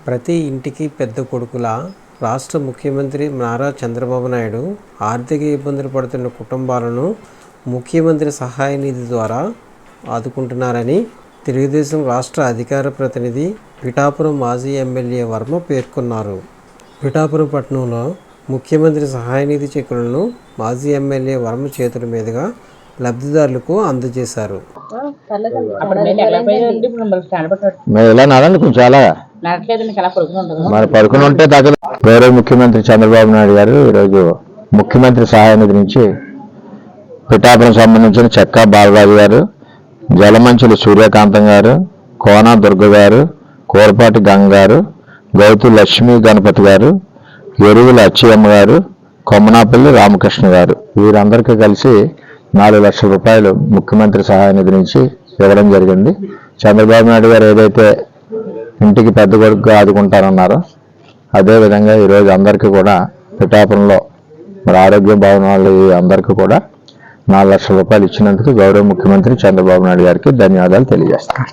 ప్రతి ఇంటికి పెద్ద కొడుకులా రాష్ట్ర ముఖ్యమంత్రి నారా చంద్రబాబు నాయుడు ఆర్థిక ఇబ్బందులు పడుతున్న కుటుంబాలను ముఖ్యమంత్రి సహాయ నిధి ద్వారా ఆదుకుంటున్నారని తెలుగుదేశం రాష్ట్ర అధికార ప్రతినిధి పిఠాపురం మాజీ ఎమ్మెల్యే వర్మ పేర్కొన్నారు. పిఠాపురం పట్టణంలో ముఖ్యమంత్రి సహాయ నిధి చెక్కులను మాజీ ఎమ్మెల్యే వర్మ చేతుల మీదుగా లబ్ధిదారులకు అందజేశారు. గౌరవ ముఖ్యమంత్రి చంద్రబాబు నాయుడు గారు ఈరోజు ముఖ్యమంత్రి సహాయ నిధి నుంచి పిఠాపురం సంబంధించిన చెక్కా బాలరాజు గారు, జలమంచులు సూర్యకాంతం గారు, కోన దుర్గ గారు, కోరపాటి గంగ గారు, గౌతు లక్ష్మీ గణపతి గారు, ఎరువుల అచ్చియమ్మ గారు, కొమ్మనాపల్లి రామకృష్ణ గారు వీరందరికీ కలిసి 4 లక్షల రూపాయలు ముఖ్యమంత్రి సహాయ నిధి నుంచి ఇవ్వడం జరిగింది. చంద్రబాబు నాయుడు గారు ఏదైతే ఇంటికి పెద్ద కొడుకుగా ఆదుకుంటారన్నారో అదేవిధంగా ఈరోజు అందరికీ కూడా పిఠాపురంలో మరి ఆరోగ్య భవన్ వాళ్ళు అందరికీ కూడా 4 లక్షల రూపాయలు ఇచ్చినందుకు గౌరవ ముఖ్యమంత్రి చంద్రబాబు నాయుడు గారికి ధన్యవాదాలు తెలియజేస్తాను.